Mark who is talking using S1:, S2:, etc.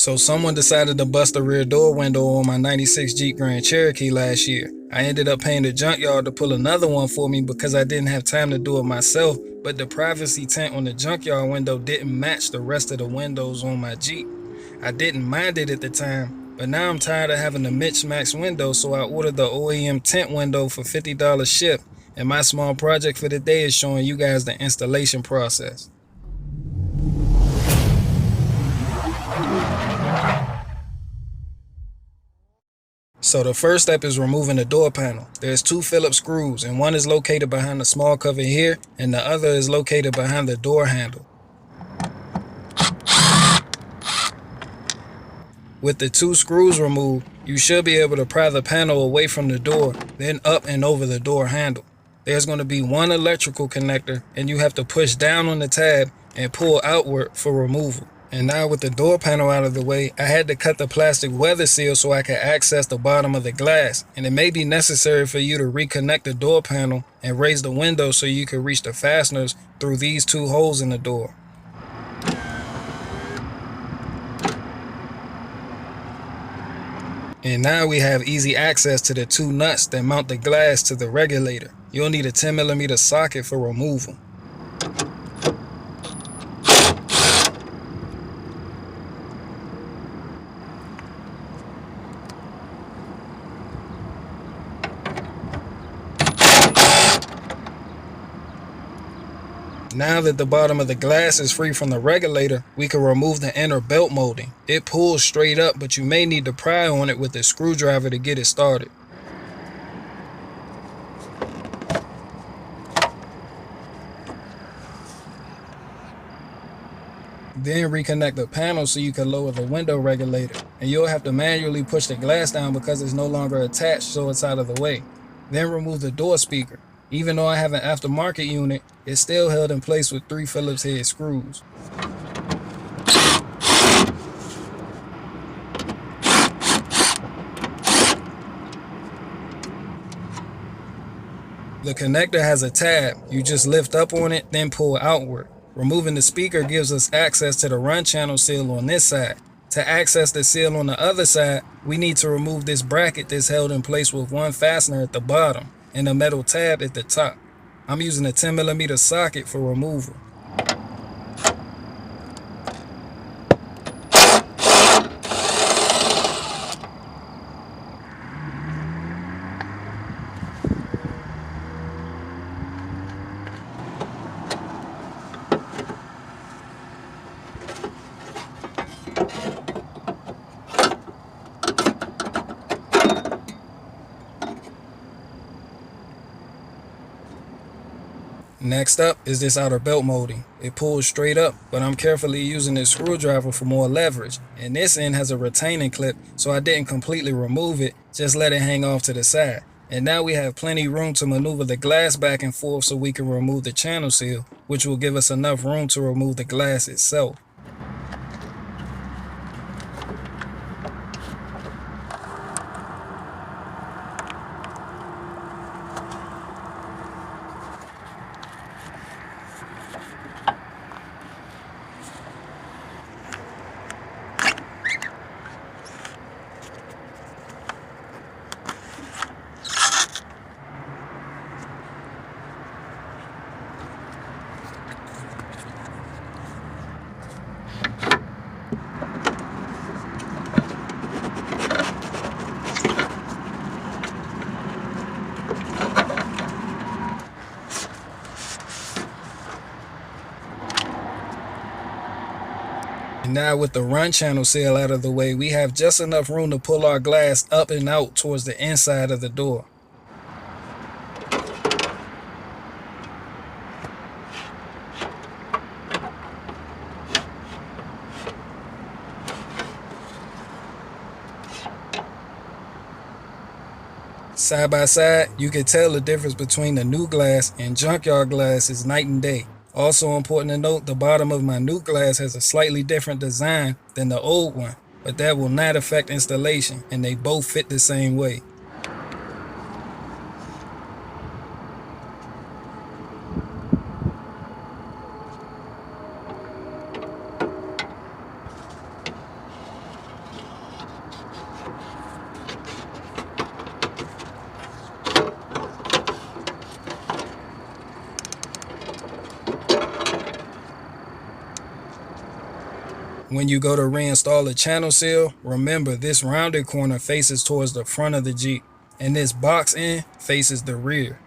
S1: So someone decided to bust the rear door window on my 96 Jeep Grand Cherokee last year. I ended up paying the junkyard to pull another one for me because I didn't have time to do it myself, but the privacy tint on the junkyard window didn't match the rest of the windows on my Jeep. I didn't mind it at the time, but now I'm tired of having the mismatched window, so I ordered the OEM tint window for $50 ship, and my small project for the day is showing you guys the installation process. So the first step is removing the door panel. There's two Phillips screws, and one is located behind the small cover here, and the other is located behind the door handle. With the two screws removed, you should be able to pry the panel away from the door, then up and over the door handle. There's going to be one electrical connector, and you have to push down on the tab and pull outward for removal. And now with the door panel out of the way, I had to cut the plastic weather seal so I could access the bottom of the glass. And it may be necessary for you to reconnect the door panel and raise the window so you can reach the fasteners through these two holes in the door. And now we have easy access to the two nuts that mount the glass to the regulator. You'll need a 10mm socket for removal. Now that the bottom of the glass is free from the regulator, we can remove the inner belt molding. It pulls straight up, but you may need to pry on it with a screwdriver to get it started. Then reconnect the panel so you can lower the window regulator. And you'll have to manually push the glass down because it's no longer attached, so it's out of the way. Then remove the door speaker. Even though I have an aftermarket unit, it's still held in place with 3 Phillips head screws. The connector has a tab. You just lift up on it, then pull outward. Removing the speaker gives us access to the run channel seal on this side. To access the seal on the other side, we need to remove this bracket that's held in place with one fastener at the bottom and a metal tab at the top. I'm using a 10mm socket for removal. Next up is this outer belt molding. It pulls straight up, but I'm carefully using this screwdriver for more leverage. And this end has a retaining clip, so I didn't completely remove it, just let it hang off to the side. And now we have plenty room to maneuver the glass back and forth so we can remove the channel seal, which will give us enough room to remove the glass itself. And now with the run channel seal out of the way, we have just enough room to pull our glass up and out towards the inside of the door. Side by side, you can tell the difference between the new glass and junkyard glass is night and day. Also important to note, the bottom of my new glass has a slightly different design than the old one, but that will not affect installation, and they both fit the same way. When you go to reinstall a channel seal, remember this rounded corner faces towards the front of the Jeep, and this box end faces the rear.